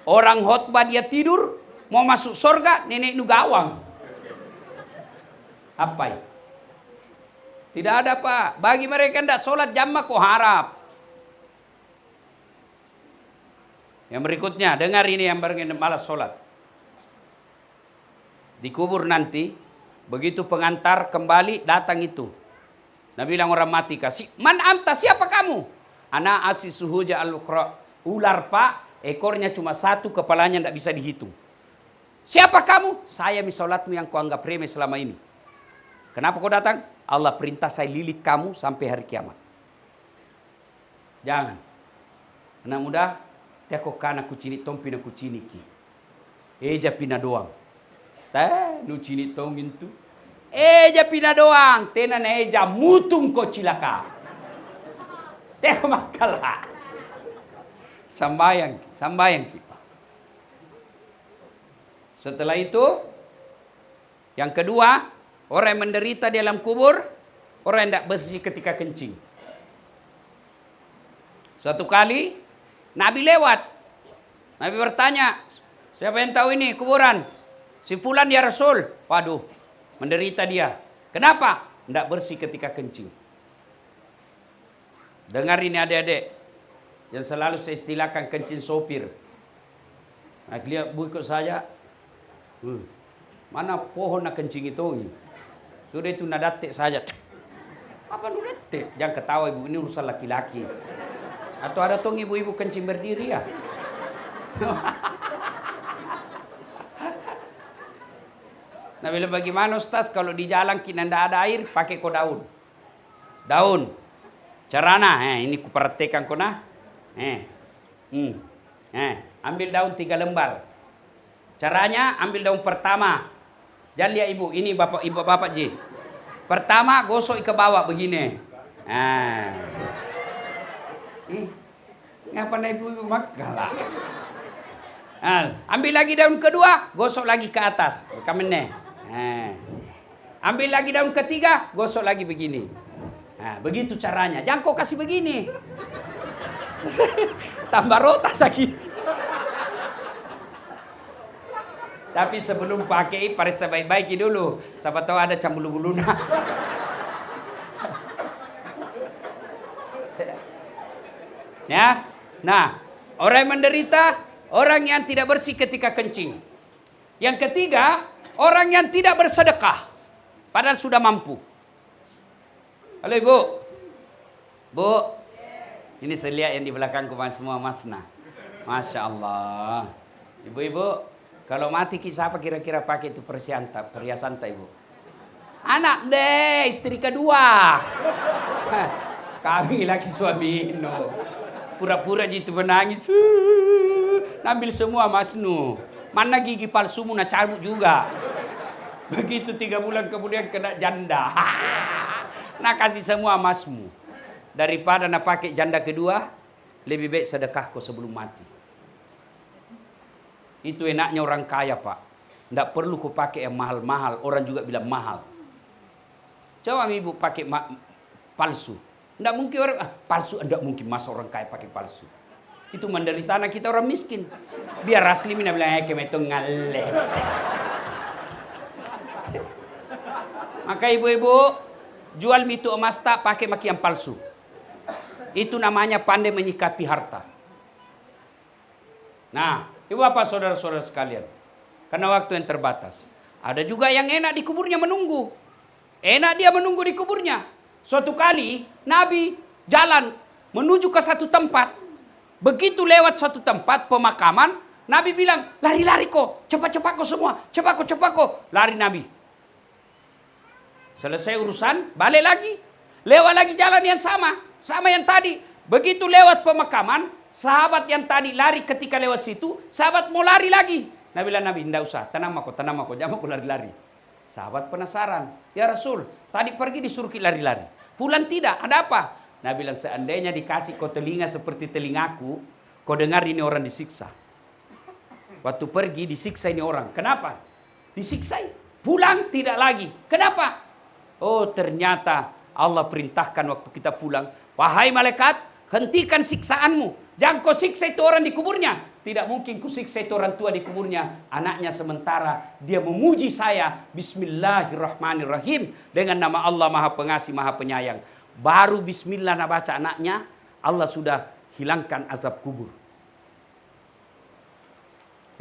Orang khotbah dia tidur. Mau masuk surga, nenek nu gawang. Apa ya? Tidak ada Pak. Bagi mereka yang tidak sholat jamaah kok harap. Yang berikutnya, dengar ini yang malas sholat. Dikubur nanti, begitu pengantar kembali datang itu. Nabi bilang orang mati kasih, man anta, siapa kamu? Ana asi suhuja al-ukhra. Ular Pak, ekornya cuma satu, kepalanya tidak bisa dihitung. Siapa kamu? Saya misolatmu yang kau anggap remeh selama ini. Kenapa kau datang? Allah perintah saya lilit kamu sampai hari kiamat. Jangan. Anak muda, tiako kana kucini tompi na kucini ki. Eja pina doang. Nu cini tongin tu. Eja pina doang. Tena na eja mutung ko cilaka. Teko makalah. Sambayang kita. Setelah itu, yang kedua, orang yang menderita di dalam kubur, orang yang tidak bersih ketika kencing. Suatu kali, Nabi lewat. Nabi bertanya, siapa yang tahu ini kuburan? Si fulan ya Rasul. Waduh, menderita dia. Kenapa? Tidak bersih ketika kencing. Dengar ini adik-adik. Yang selalu saya istilahkan kencing sopir. Nah, lihat bu ikut saya. Mana pohon nak kencing itu? Sudah itu nadatek saja. Apa nadatek? Jangan ketawa ibu, ini urusan laki-laki. Atau ada tong ibu-ibu kencing berdiri ya? Nah, bila bagaimana Ustaz kalau di jalan kita tidak ada air, pakai ko daun. Daun. Carana, ini kuperhatikan ko nah. Ambil daun 3 lembar. Caranya ambil daun pertama. Jangan lihat ibu, ini bapak Ji. Pertama gosok ke bawah begini. Ngapa ibu makalah? Ambil lagi daun kedua, gosok lagi ke atas. Kamene. Ambil lagi daun ketiga, gosok lagi begini. Begitu caranya. Jangan kau kasih begini. Tambah rotas lagi. Tapi sebelum pakai, periksa baik-baik dulu. Siapa tahu ada cambulu-buluna. Ya. Nah, orang yang menderita, orang yang tidak bersih ketika kencing. Yang ketiga, orang yang tidak bersedekah. Padahal sudah mampu. Halo Ibu. Bu. Ini saya lihat yang di belakangku semua masna. Masya Allah. Ibu-ibu, kalau mati siapa kira-kira pakai itu perhiasan Ibu? Anak deh, istri kedua. Kami lagi suami no. Pura-pura gitu menangis. Ambil semua masnu. Mana gigi palsumu nak cabut juga. Begitu 3 bulan kemudian kena janda. Nak kasih semua masmu. Daripada nak pakai janda kedua, lebih baik sedekah kau sebelum mati. Itu enaknya orang kaya Pak. Tidak perlu kau pakai yang mahal-mahal. Orang juga bilang mahal. Coba ibu pakai palsu. Tidak mungkin orang palsu. Tidak mungkin masa orang kaya pakai palsu. Itu menderita anak kita orang miskin. Biar asli mina bilang kemeto ngale. Maka ibu-ibu jual mitu emas tak pakai maki yang palsu. Itu namanya pandai menyikapi harta. Nah, ibu bapak saudara-saudara sekalian. Karena waktu yang terbatas. Ada juga yang enak di kuburnya menunggu. Enak dia menunggu di kuburnya. Suatu kali Nabi jalan menuju ke satu tempat. Begitu lewat satu tempat pemakaman, Nabi bilang, lari-lari kok. Cepat-cepat kok semua. Cepat kok. Lari Nabi. Selesai urusan, balik lagi. Lewat lagi jalan yang sama. Sama yang tadi. Begitu lewat pemakaman, sahabat yang tadi lari ketika lewat situ, sahabat mau lari lagi. Nabi bilang, Nabi, tidak usah. Tenang aku. Jangan aku lari-lari. Sahabat penasaran. Ya Rasul, tadi pergi disuruh lari-lari. Pulang tidak. Ada apa? Nabi bilang, seandainya dikasih kau telinga seperti telingaku, kau dengar ini orang disiksa. Waktu pergi disiksa ini orang. Kenapa? Disiksa. Pulang tidak lagi. Kenapa? Oh ternyata Allah perintahkan waktu kita pulang. Wahai malaikat, Hentikan siksaanmu. Jangan kau siksa itu orang di kuburnya. Tidak mungkin ku siksa itu orang tua di kuburnya. Anaknya sementara dia memuji saya. Bismillahirrahmanirrahim. Dengan nama Allah Maha Pengasih, Maha Penyayang. Baru bismillah nak baca anaknya, Allah sudah hilangkan azab kubur.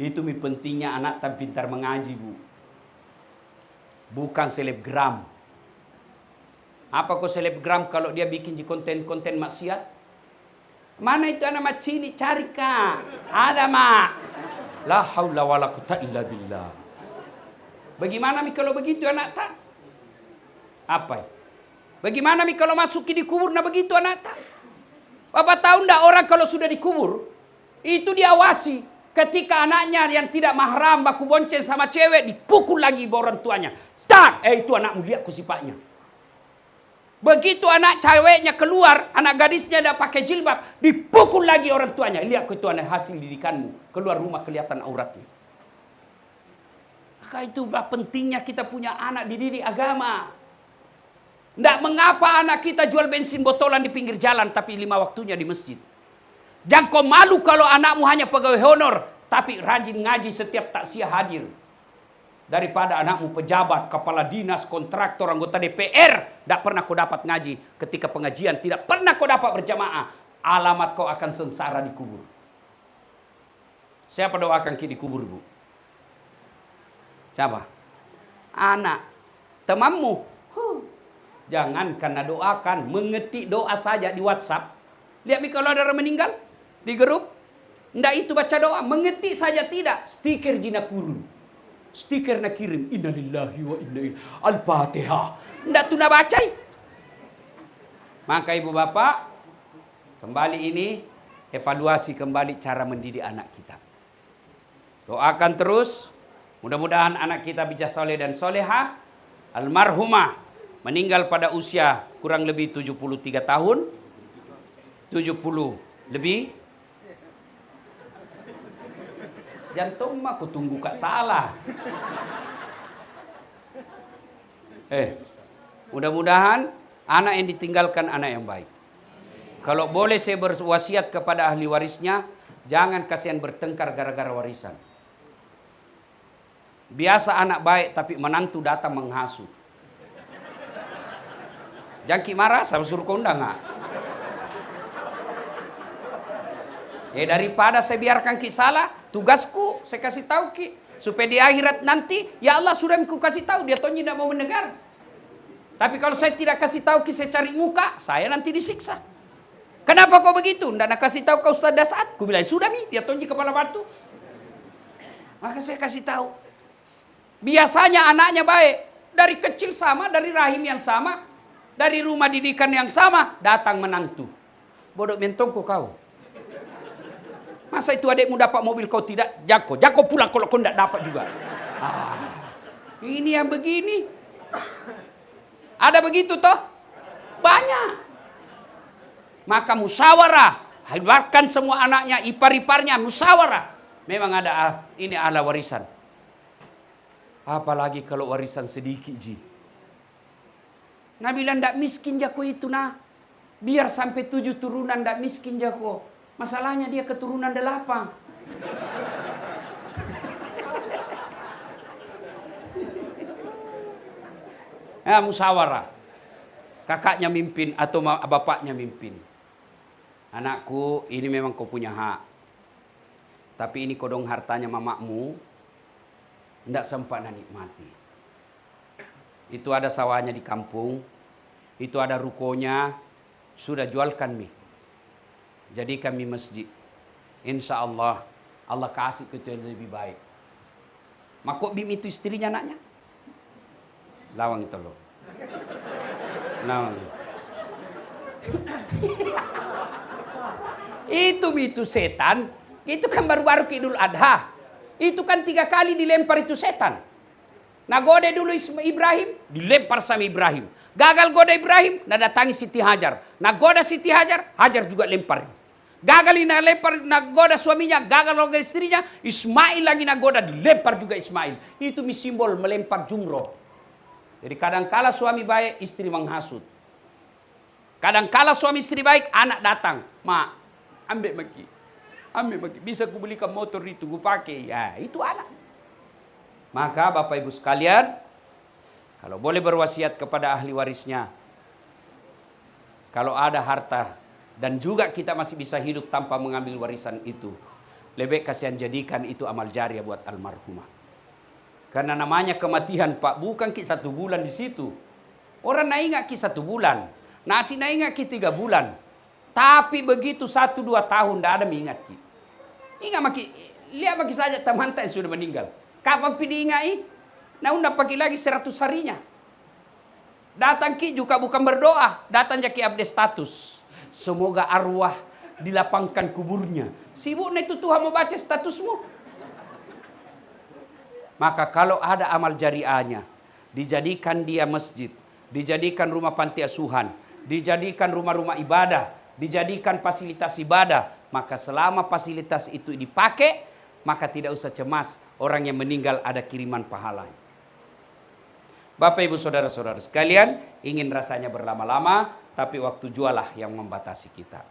Itu pentingnya anak tan pintar mengaji, Bu. Bukan selebgram. Apa kok selebgram kalau dia bikin di konten-konten maksiat? Mana itu anak mak cini? Cari kak. Ada mak. La haula wala quwwata illa billah. Bagaimana mi kalau begitu anak tak? Apa? Bagaimana mi kalau masuk di kubur na begitu anak tak? Bapak tahu ndak orang kalau sudah dikubur itu diawasi. Ketika anaknya yang tidak mahram baku bonceng sama cewek dipukul lagi orang tuanya. Tak, itu anakmu lihat sifatnya. Begitu anak ceweknya keluar, anak gadisnya dah pakai jilbab, dipukul lagi orang tuanya. Lihat itu anak hasil didikanmu. Keluar rumah kelihatan auratnya. Maka itulah pentingnya kita punya anak dididik agama. Tidak mengapa anak kita jual bensin botolan di pinggir jalan, tapi 5 waktunya di masjid. Jangan kau malu kalau anakmu hanya pegawai honor, tapi rajin ngaji setiap taksiah hadir. Daripada anakmu pejabat, kepala dinas, kontraktor, anggota DPR, tidak pernah kau dapat ngaji. Ketika pengajian tidak pernah kau dapat berjamaah. Alamat kau akan sengsara di kubur. Siapa doakan ki di kubur, Bu? Siapa? Anak. Temanmu. Jangan karena doakan, mengetik doa saja di WhatsApp. Lihat mi kalau ada orang meninggal di grup, ndak itu baca doa, mengetik saja tidak, stiker jina kurun. Stiker nak kirim innalillahi wa inna ilaihi al-Fatihah. Ndak tu nak baca. Maka ibu bapak, kembali ini evaluasi kembali cara mendidik anak kita. Doakan terus, mudah-mudahan anak kita bisa soleh dan soleha. Almarhumah meninggal pada usia kurang lebih 73 tahun. 70 lebih. Jantung mah aku tunggu kak salah. Mudah-mudahan anak yang ditinggalkan anak yang baik. Kalau boleh saya berwasiat kepada ahli warisnya, jangan kasihan bertengkar gara-gara warisan. Biasa anak baik tapi menantu datang menghasut. Jangan ki marah, saya suruh kau undang nggak? Daripada saya biarkan ki salah, tugasku saya kasih tahu ki supaya di akhirat nanti ya Allah sudah aku kasih tahu dia toh tidak mau mendengar. Tapi kalau saya tidak kasih tahu ki saya cari muka, saya nanti disiksa. Kenapa kau begitu? Ndak nak kasih tahu kau Ustaz Dasat. Ku bilang sudah mi, dia tonji kepala batu. Maka saya kasih tahu. Biasanya anaknya baik, dari kecil sama, dari rahim yang sama, dari rumah didikan yang sama, datang menantu. Bodoh mentongku kau. Masa itu adikmu dapat mobil kau tidak? Jako. Jako pulang kalau kau tidak dapat juga. Ini yang begini. Ada begitu toh? Banyak. Maka musyawarah. Bahkan semua anaknya, ipar-iparnya musyawarah. Memang ada ini ala warisan. Apalagi kalau warisan sedikit ji. Nabi bilang tidak miskin jako itu nah. Biar sampai 7 turunan tidak miskin jako. Masalahnya dia keturunan 8. Musyawarah. Kakaknya mimpin atau bapaknya mimpin. Anakku, ini memang kau punya hak. Tapi ini kodong hartanya mamakmu. Tidak sempat nikmati. Itu ada sawahnya di kampung. Itu ada rukonya. Sudah jualkan mi. Jadi kami masjid. Insya Allah, Allah kasih ke itu yang lebih baik. Makok bim itu istrinya anaknya. Lawang itu loh. Lawang. Itu setan. Itu kan baru-baru ke Idul Adha. Itu kan 3 kali dilempar itu setan. Nah goda dulu Ibrahim, dilempar sama Ibrahim. Gagal goda Ibrahim, nah datangi Siti Hajar. Nah goda Siti Hajar, Hajar juga lempar. Gagal ini lempar nagoda suaminya, gagal nagoda istrinya, Ismail lagi nagoda, dilempar juga Ismail. Itu simbol melempar jumroh. Jadi kadang kala suami baik, istri menghasut. Kadang-kala suami istri baik, anak datang. Ma, ambil maki. Bisa ku belikan motor itu, ku pakai. Ya, itu anak. Maka Bapak Ibu sekalian, kalau boleh berwasiat kepada ahli warisnya, kalau ada harta dan juga kita masih bisa hidup tanpa mengambil warisan itu, lebih kasihan jadikan itu amal jariah buat almarhumah. Karena namanya kematian Pak, bukan ki 1 bulan di situ. Orang nak ingat ki 1 bulan, nasi nak ingat ki 3 bulan. Tapi begitu 1-2 tahun tidak ada mengingat ki. Ingat maki, lihat maki saja teman yang sudah meninggal. Kapan pilih ingat nah undang pagi lagi 100 harinya. Datang ki juga bukan berdoa, datang jaki update status. Semoga arwah dilapangkan kuburnya. Sibuk itu Tuhan mau baca statusmu. Maka kalau ada amal jariahnya, dijadikan dia masjid, dijadikan rumah panti asuhan, dijadikan rumah-rumah ibadah, dijadikan fasilitas ibadah, maka selama fasilitas itu dipakai, maka tidak usah cemas orang yang meninggal ada kiriman pahala. Bapak Ibu Saudara-saudara sekalian, ingin rasanya berlama-lama, tapi waktu jualah yang membatasi kita.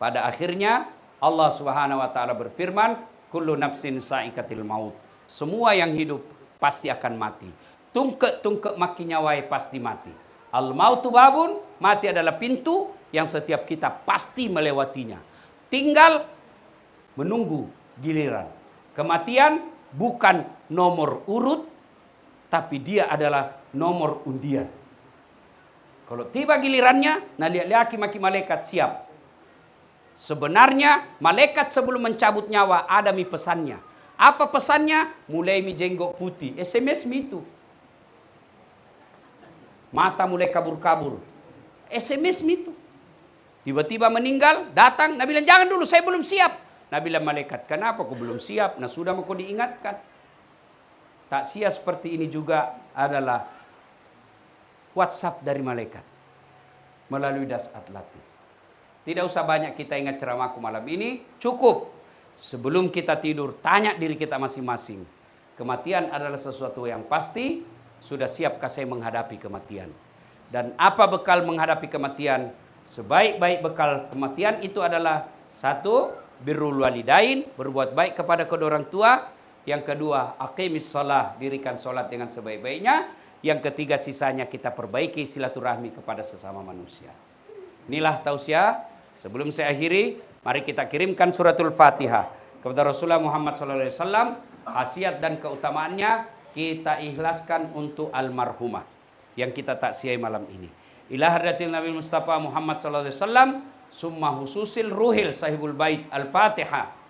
Pada akhirnya Allah Subhanahu wa taala berfirman, kullu nafsin sa'iqatil maut. Semua yang hidup pasti akan mati. Tungke maki nyawai pasti mati. Al mautu babun, mati adalah pintu yang setiap kita pasti melewatinya. Tinggal menunggu giliran. Kematian bukan nomor urut, tapi dia adalah nomor undian. Kalau tiba gilirannya, nah lihat maki malaikat siap. Sebenarnya malaikat sebelum mencabut nyawa ada mi pesannya. Apa pesannya? Mulai mi jenggok putih. SMS mi itu. Mata mulai kabur-kabur. SMS mi itu. Tiba-tiba meninggal, datang, Nabi bilang jangan dulu, saya belum siap. Nabi bilang malaikat, kenapa kau belum siap? Nah sudah mau kau diingatkan. Takziah seperti ini juga adalah WhatsApp dari malaikat melalui Dasat Latif. Tidak usah banyak kita ingat ceramahku malam ini, cukup sebelum kita tidur tanya diri kita masing-masing. Kematian adalah sesuatu yang pasti, sudah siapkah saya menghadapi kematian? Dan apa bekal menghadapi kematian? Sebaik-baik bekal kematian itu adalah 1, birrul walidain, berbuat baik kepada kedua orang tua. Yang kedua, aqimis shalah, dirikan salat dengan sebaik-baiknya. Yang ketiga, sisanya kita perbaiki silaturahmi kepada sesama manusia. Inilah tausiah. Sebelum saya akhiri, mari kita kirimkan suratul Fatihah kepada Rasulullah Muhammad SAW. Khasiat dan keutamaannya kita ikhlaskan untuk almarhumah yang kita taksiai malam ini. Ila hadratil Nabi Mustafa Muhammad SAW, summa hususil ruhil sahibul bait al-Fatihah.